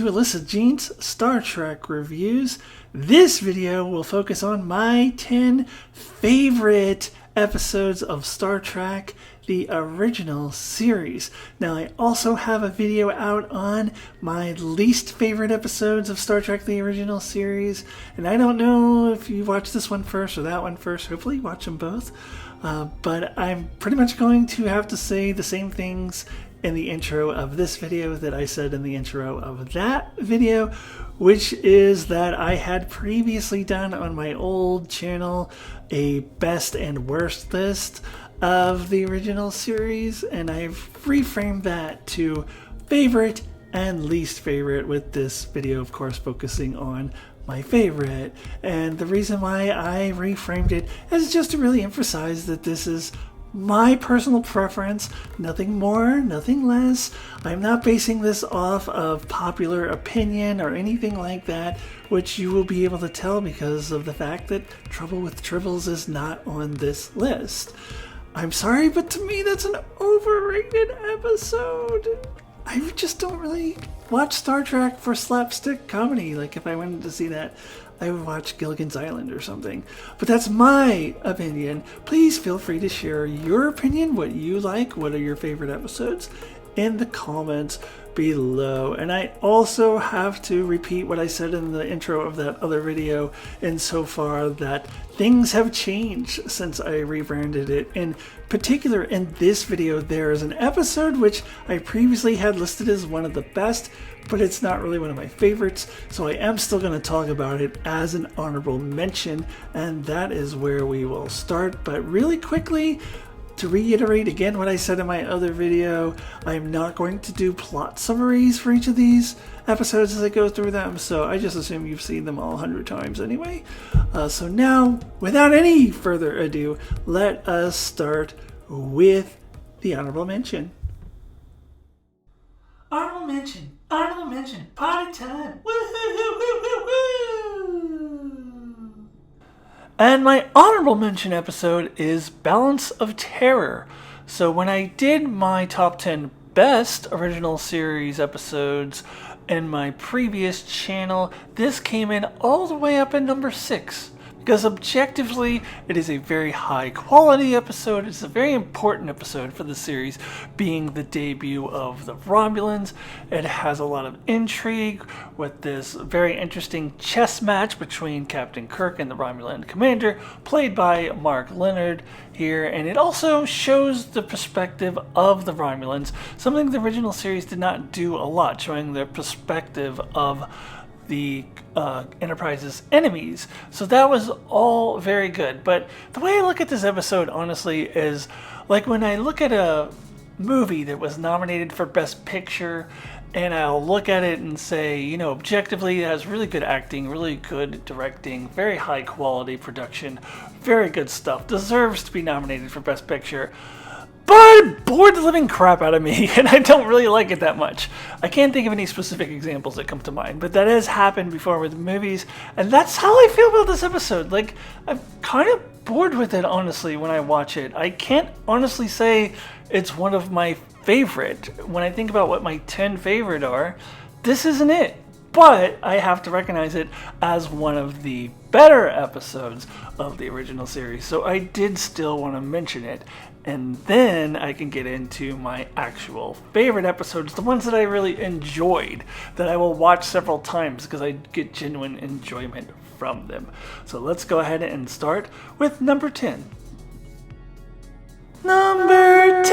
to Alyssa Jean's Star Trek reviews. This video will focus on my 10 favorite episodes of Star Trek, the original series. Now, I also have a video out on my least favorite episodes of Star Trek, the original series. And I don't know if you watch this one first or that one first. Hopefully you watch them both. But I'm pretty much going to have to say the same things in the intro of this video that I said in the intro of that video, which is that I had previously done on my old channel a best and worst list of the original series, and I've reframed that to favorite and least favorite, with this video of course focusing on my favorite. And the reason why I reframed it is just to really emphasize that this is my personal preference, nothing more, nothing less. I'm not basing this off of popular opinion or anything like that, which you will be able to tell because of the fact that Trouble with Tribbles is not on this list. I'm sorry, but to me that's an overrated episode. I just don't really watch Star Trek for slapstick comedy. Like, if I wanted to see that, I would watch Gilligan's Island or something. But that's my opinion. Please feel free to share your opinion, what you like, what are your favorite episodes, in the comments below. And I also have to repeat what I said in the intro of that other video insofar that things have changed since I rebranded it. In particular, in this video, there is an episode which I previously had listed as one of the best, but it's not really one of my favorites, so I am still going to talk about it as an honorable mention, and that is where we will start. But really quickly, to reiterate again what I said in my other video, I'm not going to do plot summaries for each of these episodes as I go through them, so I just assume you've seen them all 100 times anyway. So now, without any further ado, let us start with the honorable mention. Honorable mention, party time, woo-hoo-hoo-hoo-hoo-hoo! And my honorable mention episode is Balance of Terror. So when I did my top 10 best original series episodes in my previous channel, this came in all the way up at number 6. Because objectively, it is a very high quality episode. It's a very important episode for the series, being the debut of the Romulans. It has a lot of intrigue with this very interesting chess match between Captain Kirk and the Romulan commander, played by Mark Leonard here. And it also shows the perspective of the Romulans, something the original series did not do a lot, showing the perspective of the Enterprise's enemies. So that was all very good. But the way I look at this episode, honestly, is like when I look at a movie that was nominated for Best Picture, and I'll look at it and say, you know, objectively it has really good acting, really good directing, very high quality production, very good stuff, deserves to be nominated for Best Picture. But it bored the living crap out of me, and I don't really like it that much. I can't think of any specific examples that come to mind, but that has happened before with movies, and that's how I feel about this episode. Like, I'm kind of bored with it, honestly, when I watch it. I can't honestly say it's one of my favorite. When I think about what my 10 favorite are, this isn't it. But I have to recognize it as one of the better episodes of the original series, so I did still want to mention it. And then I can get into my actual favorite episodes, the ones that I really enjoyed, that I will watch several times because I get genuine enjoyment from them. So let's go ahead and start with number 10. Number 10!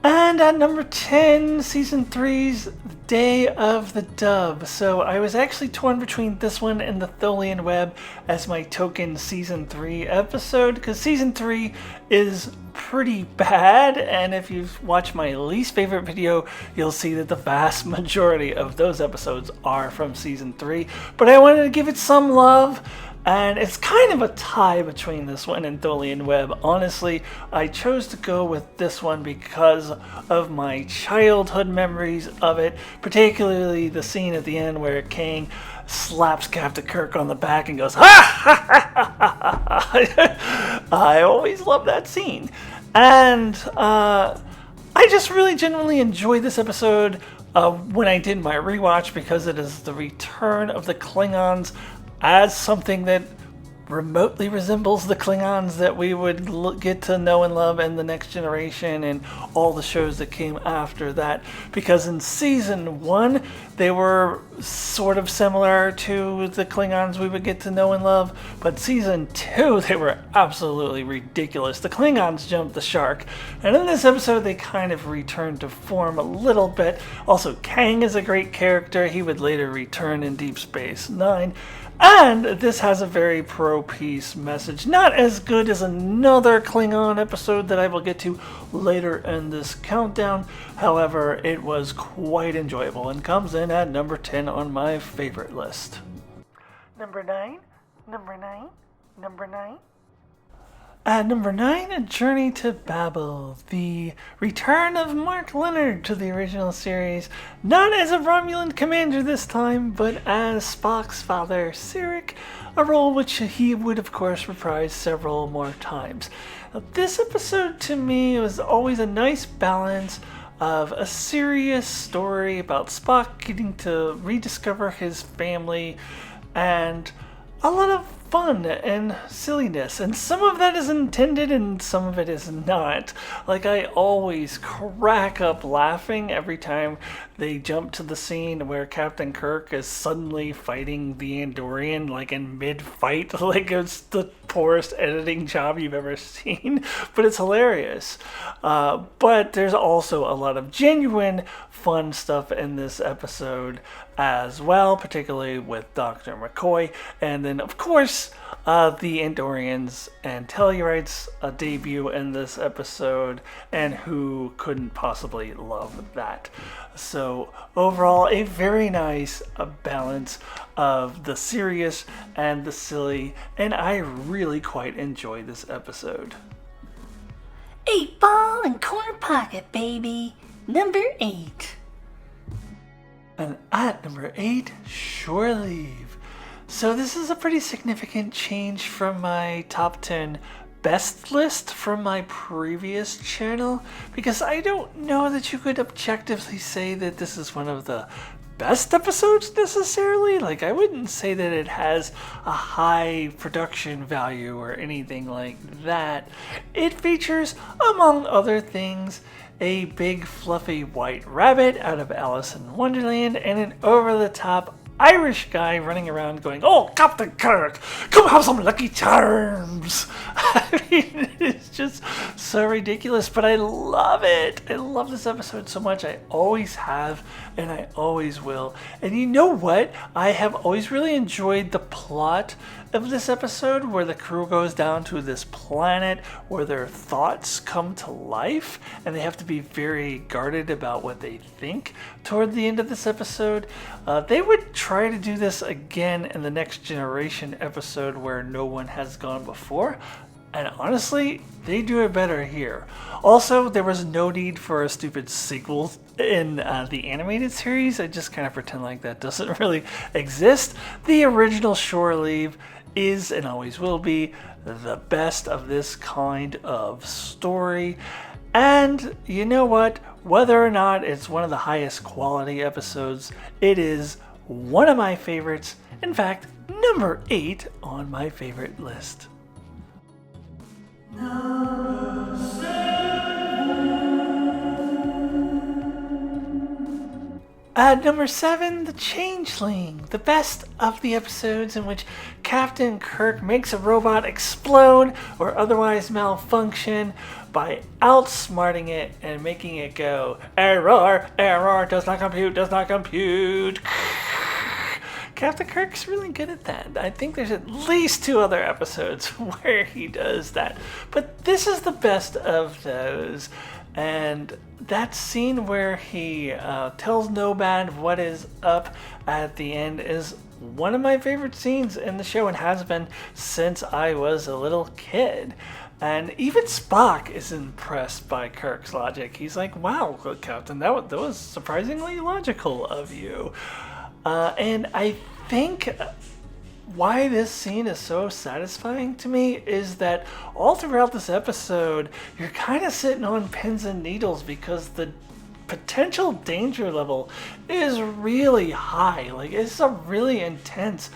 And at number 10, Season 3's Day of the Dove. So I was actually torn between this one and the Tholian Web as my token Season 3 episode, because Season 3 is pretty bad, and if you've watched my least favorite video, you'll see that the vast majority of those episodes are from Season 3. But I wanted to give it some love, and it's kind of a tie between this one and Tholian Web. Honestly, I chose to go with this one because of my childhood memories of it, particularly the scene at the end where Kang slaps Captain Kirk on the back and goes, "Ha ha ha ha ha!" I always love that scene. And I I just really genuinely enjoyed this episode when I did my rewatch, because it is the return of the Klingons as something that remotely resembles the Klingons that we would get to know and love in The Next Generation and all the shows that came after that. Because in season 1, they were sort of similar to the Klingons we would get to know and love, but season 2, they were absolutely ridiculous. The Klingons jumped the shark, and in this episode they kind of returned to form a little bit. Also, Kang is a great character. He would later return in Deep Space Nine. And this has a very pro-peace message. Not as good as another Klingon episode that I will get to later in this countdown. However, it was quite enjoyable and comes in at number 10 on my favorite list. Number 9, number 9, number 9. At number 9, A Journey to Babel, the return of Mark Leonard to the original series, not as a Romulan commander this time, but as Spock's father, Sarek, a role which he would of course reprise several more times. This episode to me was always a nice balance of a serious story about Spock getting to rediscover his family and a lot of fun and silliness, and some of that is intended and some of it is not. Like, I always crack up laughing every time they jump to the scene where Captain Kirk is suddenly fighting the Andorian, like in mid-fight. Like, it's the poorest editing job you've ever seen, but it's hilarious. But there's also a lot of genuine fun stuff in this episode as well, particularly with Dr. McCoy, and then of course the Andorians and Tellurites debut in this episode, and who couldn't possibly love that? So overall, a very nice balance of the serious and the silly, and I really quite enjoyed this episode. 8 ball and corner pocket, baby. Number 8. And at number 8, Shore Leave. So this is a pretty significant change from my top 10 best list from my previous channel, because I don't know that you could objectively say that this is one of the best episodes necessarily. Like, I wouldn't say that it has a high production value or anything like that. It features, among other things, a big fluffy white rabbit out of Alice in Wonderland, and an over-the-top Irish guy running around going, "Oh, Captain Kirk, come have some Lucky Charms." I mean, it's just so ridiculous, but I love it. I love this episode so much. I always have, and I always will. And you know what? I have always really enjoyed the plot of this episode, where the crew goes down to this planet where their thoughts come to life, and they have to be very guarded about what they think. Toward the end of this episode, they would try to do this again in the Next Generation episode, where no one has gone before, and honestly, they do it better here. Also, there was no need for a stupid sequel in the animated series. I just kind of pretend like that doesn't really exist. The original Shore Leave is, and always will be, the best of this kind of story. And you know what? Whether or not it's one of the highest quality episodes, it is one of my favorites. In fact, number 8 on my favorite list. Number 7. At number 7, The Changeling, the best of the episodes in which Captain Kirk makes a robot explode or otherwise malfunction by outsmarting it and making it go, "Error, error, does not compute, does not compute." Captain Kirk's really good at that. I think there's at least 2 other episodes where he does that. But this is the best of those. And that scene where he tells Nobad what is up at the end is one of my favorite scenes in the show, and has been since I was a little kid. And even Spock is impressed by Kirk's logic. He's like, "Wow, Captain, that was surprisingly logical of you." And I think why this scene is so satisfying to me is that all throughout this episode, you're kind of sitting on pins and needles because the potential danger level is really high. Like, it's a really intense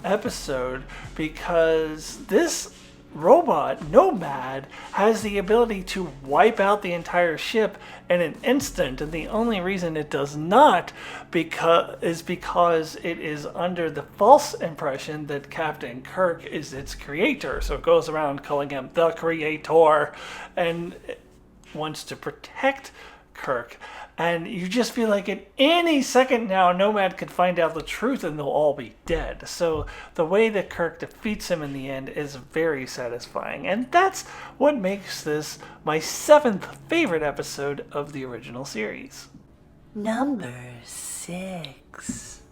episode because this robot nomad has the ability to wipe out the entire ship in an instant, and the only reason it does not is because it is under the false impression that Captain Kirk is its creator. So it goes around calling him the creator and wants to protect Kirk. And you just feel like at any second now, Nomad could find out the truth and they'll all be dead. So the way that Kirk defeats him in the end is very satisfying. And that's what makes this my 7th favorite episode of the original series. Number 6.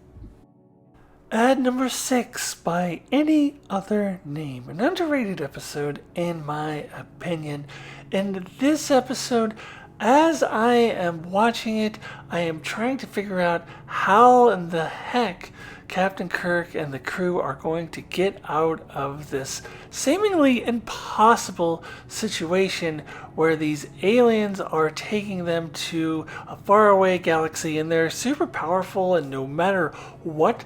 At number 6, by any other name, an underrated episode in my opinion. In this episode, as I am watching it, I am trying to figure out how in the heck Captain Kirk and the crew are going to get out of this seemingly impossible situation where these aliens are taking them to a faraway galaxy and they're super powerful, and no matter what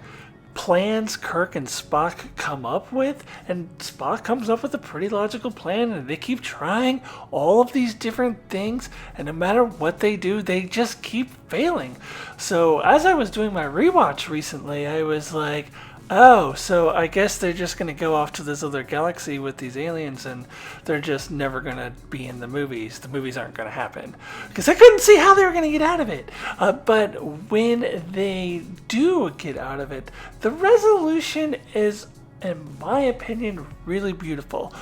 plans Kirk and Spock come up with, and Spock comes up with a pretty logical plan, and they keep trying all of these different things, and no matter what they do, they just keep failing. So as I was doing my rewatch recently, I was like, oh, so I guess they're just going to go off to this other galaxy with these aliens, and they're just never going to be in the movies. The movies aren't going to happen. Because I couldn't see how they were going to get out of it. But when they do get out of it, the resolution is, in my opinion, really beautiful.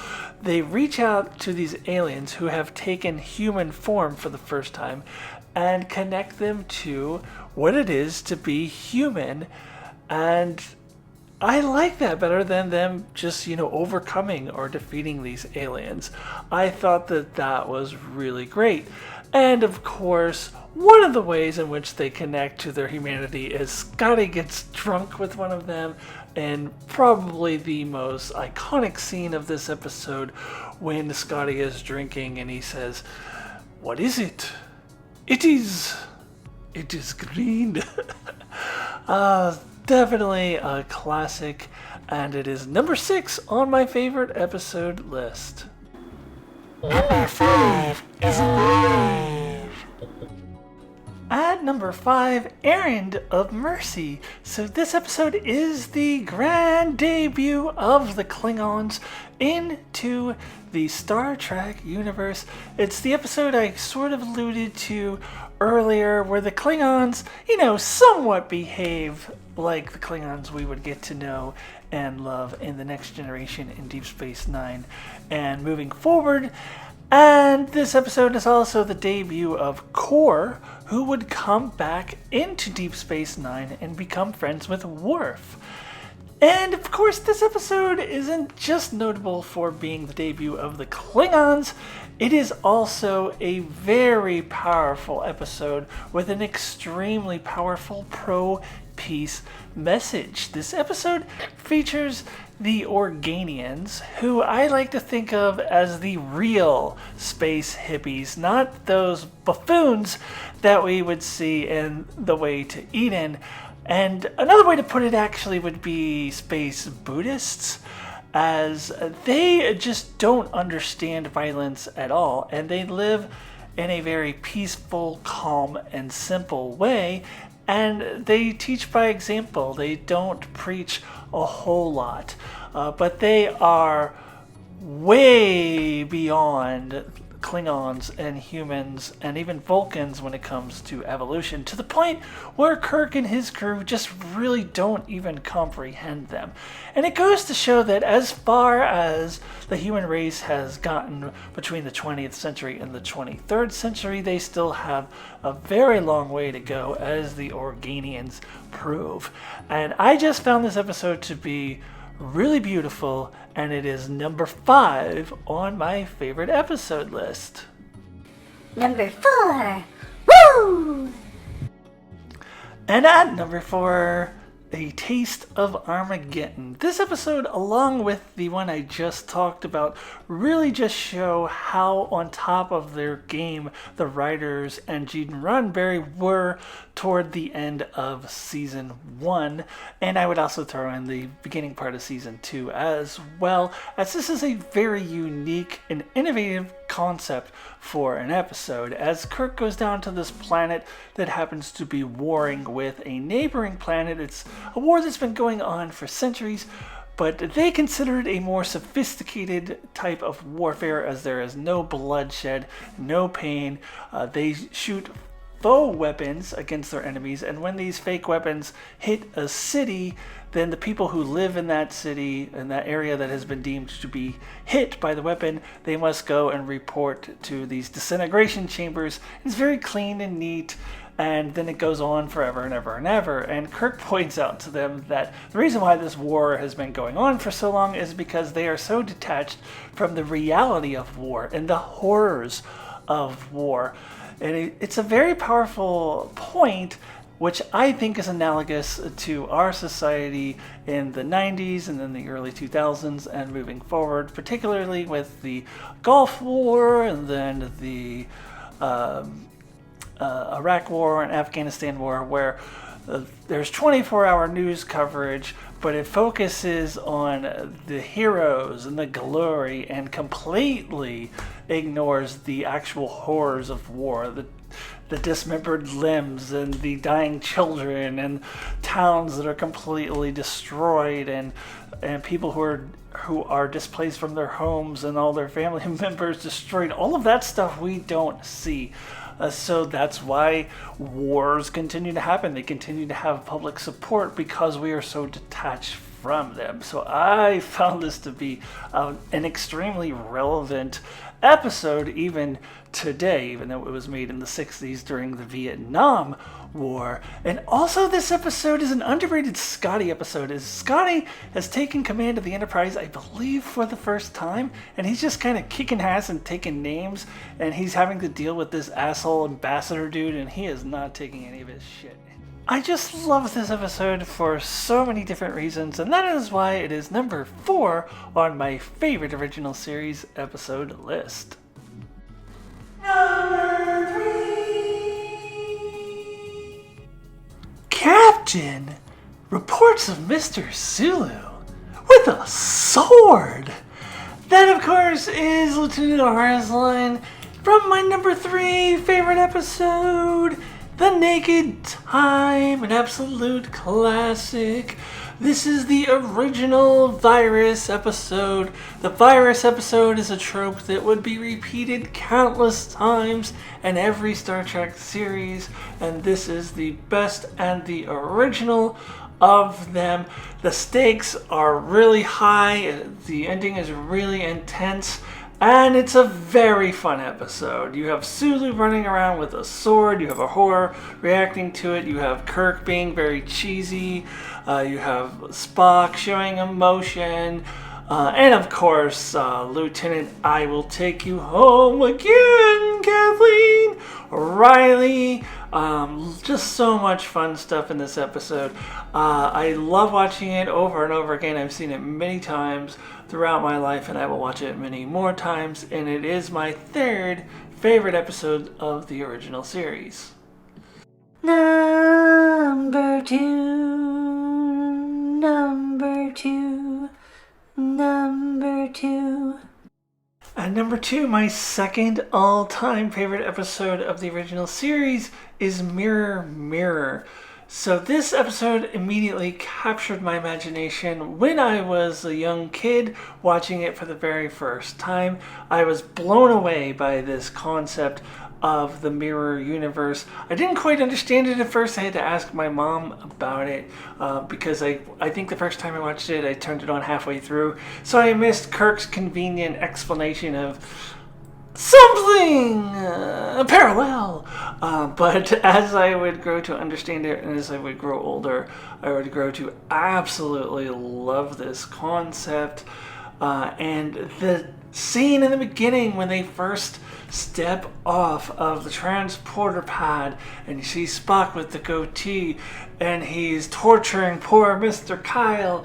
They reach out to these aliens who have taken human form for the first time and connect them to what it is to be human. And I like that better than them just, overcoming or defeating these aliens. I thought that was really great. And of course, one of the ways in which they connect to their humanity is Scotty gets drunk with one of them, and probably the most iconic scene of this episode when Scotty is drinking and he says, "What is it? It is green." Definitely a classic, and it is number 6 on my favorite episode list. Number 5 is Alive. At number 5, Errand of Mercy. So this episode is the grand debut of the Klingons into the Star Trek universe. It's the episode I sort of alluded to earlier where the Klingons, somewhat behave like the Klingons we would get to know and love in The Next Generation in Deep Space Nine and moving forward. And this episode is also the debut of Kor, who would come back into Deep Space Nine and become friends with Worf. And of course, this episode isn't just notable for being the debut of the Klingons. It is also a very powerful episode with an extremely powerful pro-peace message. This episode features the Organians, who I like to think of as the real space hippies, not those buffoons that we would see in The Way to Eden. And another way to put it actually would be space Buddhists, as they just don't understand violence at all, and they live in a very peaceful, calm, and simple way, and they teach by example. They don't preach a whole lot, but they are way beyond Klingons and humans and even Vulcans when it comes to evolution, to the point where Kirk and his crew just really don't even comprehend them. And it goes to show that as far as the human race has gotten between the 20th century and the 23rd century, they still have a very long way to go, as the Organians prove. And I just found this episode to be really beautiful, and it is number 5 on my favorite episode list. Number 4. Woo! And at number 4 A Taste of Armageddon. This episode, along with the one I just talked about, really just show how on top of their game the writers and Gene Roddenberry were toward the end of season 1, and I would also throw in the beginning part of season 2 as well, as this is a very unique and innovative concept for an episode, as Kirk goes down to this planet that happens to be warring with a neighboring planet. It's a war that's been going on for centuries, but they consider it a more sophisticated type of warfare, as there is no bloodshed, no pain. They shoot faux weapons against their enemies, and when these fake weapons hit a city, then the people who live in that city, in that area that has been deemed to be hit by the weapon, they must go and report to these disintegration chambers. It's very clean and neat, and then it goes on forever and ever and ever. And Kirk points out to them that the reason why this war has been going on for so long is because they are so detached from the reality of war and the horrors of war. And it's a very powerful point, which I think is analogous to our society in the 90s and then the early 2000s and moving forward, particularly with the Gulf War and then the Iraq War and Afghanistan War, where there's 24-hour news coverage, but it focuses on the heroes and the glory and completely ignores the actual horrors of war, the dismembered limbs and the dying children and towns that are completely destroyed, and people who are displaced from their homes and all their family members destroyed. All of that stuff we don't see. So that's why wars continue to happen. They continue to have public support because we are so detached from them. So I found this to be an extremely relevant episode even today, even though it was made in the 60s during the Vietnam War. And also, this episode is an underrated Scotty episode, as Scotty has taken command of the Enterprise, I believe, for the first time, and he's just kind of kicking ass and taking names, and he's having to deal with this asshole ambassador dude, and he is not taking any of his shit. I just love this episode for so many different reasons, and that is why it is number 4 on my favorite original series episode list. Number 3. Captain reports of Mr. Sulu with a sword. That, of course, is Lieutenant Uhura's line from my number 3 favorite episode, The Naked Time, an absolute classic. This is the original virus episode. The virus episode is a trope that would be repeated countless times in every Star Trek series, and this is the best and the original of them. The stakes are really high, the ending is really intense, and it's a very fun episode. You have Sulu running around with a sword, you have Uhura reacting to it, you have Kirk being very cheesy, you have Spock showing emotion, and of course, Lieutenant I Will Take You Home Again, Kathleen Riley. Just so much fun stuff in this episode. I love watching it over and over again. I've seen it many times throughout my life, and I will watch it many more times, and it is my 3rd favorite episode of the original series. Number 2. Number 2. Number 2. And number 2, my 2nd all-time favorite episode of the original series is Mirror, Mirror. So this episode immediately captured my imagination when I was a young kid watching it for the very first time. I was blown away by this concept of the mirror universe. I didn't quite understand it at first. I had to ask my mom about it because I think the first time I watched it, I turned it on halfway through. So I missed Kirk's convenient explanation of something parallel. But as I would grow to understand it and as I would grow older, I would grow to absolutely love this concept. And the scene in the beginning when they first step off of the transporter pod and you see Spock with the goatee and he's torturing poor Mr. Kyle,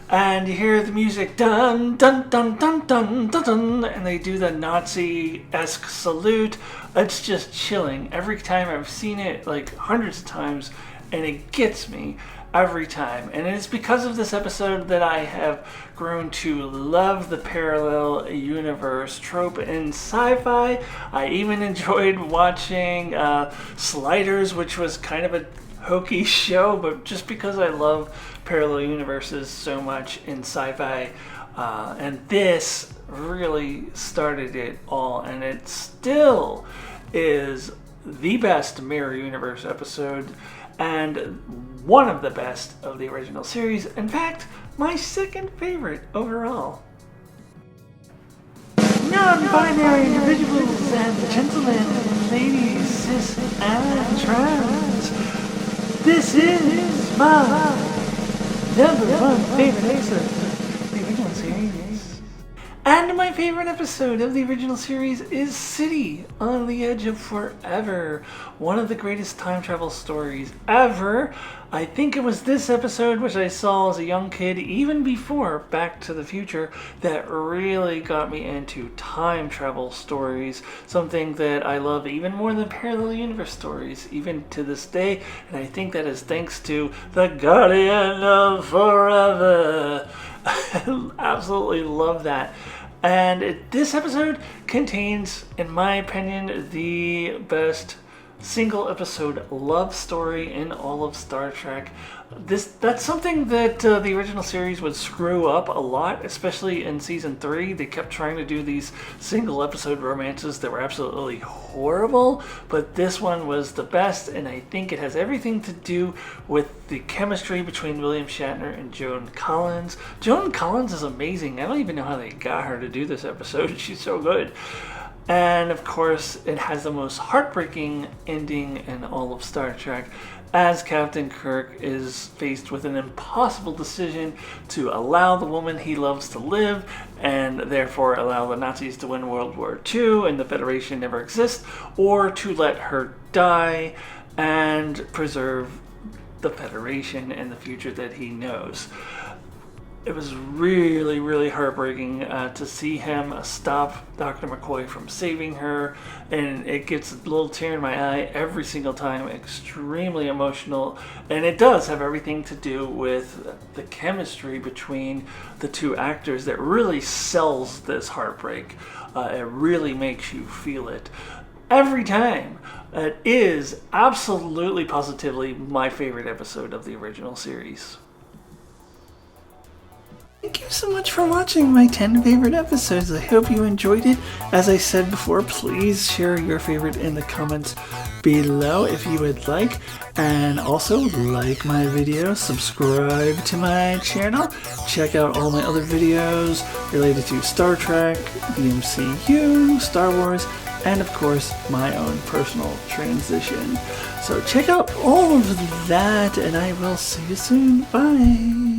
and you hear the music dun dun dun dun dun dun dun, and they do the Nazi-esque salute. It's just chilling. Every time I've seen it like hundreds of times, and it gets me every time. And it's because of this episode that I have grown to love the parallel universe trope in sci-fi. I even enjoyed watching Sliders, which was kind of a hokey show, but just because I love parallel universes so much in sci-fi, and this really started it all, and it still is the best mirror universe episode and one of the best of the original series. In fact, my second favorite overall. Non-binary individuals and gentlemen, ladies, cis and trans, this is my number one favorite episode of the original series. And my favorite episode of the original series is City on the Edge of Forever, one of the greatest time travel stories ever. I think it was this episode, which I saw as a young kid, even before Back to the Future, that really got me into time travel stories, something that I love even more than parallel universe stories, even to this day, and I think that is thanks to the Guardian of Forever. I absolutely love that. And this episode contains, in my opinion, the best single episode love story in all of Star Trek. That's something that the original series would screw up a lot, especially in season 3. They kept trying to do these single episode romances that were absolutely horrible, but this one was the best, and I think it has everything to do with the chemistry between William Shatner and Joan Collins. Joan Collins is amazing. I don't even know how they got her to do this episode. She's so good. And of course, it has the most heartbreaking ending in all of Star Trek, as Captain Kirk is faced with an impossible decision to allow the woman he loves to live and therefore allow the Nazis to win World War II and the Federation never exist, or to let her die and preserve the Federation and the future that he knows. It was really, really heartbreaking to see him stop Dr. McCoy from saving her, and it gets a little tear in my eye every single time. Extremely emotional, and it does have everything to do with the chemistry between the two actors that really sells this heartbreak. It really makes you feel it every time. It is absolutely, positively my favorite episode of the original series. Thank you so much for watching my 10 favorite episodes. I hope you enjoyed it. As I said before, please share your favorite in the comments below if you would like. And also like my video, subscribe to my channel, check out all my other videos related to Star Trek, the MCU, Star Wars, and of course my own personal transition. So check out all of that, and I will see you soon. Bye!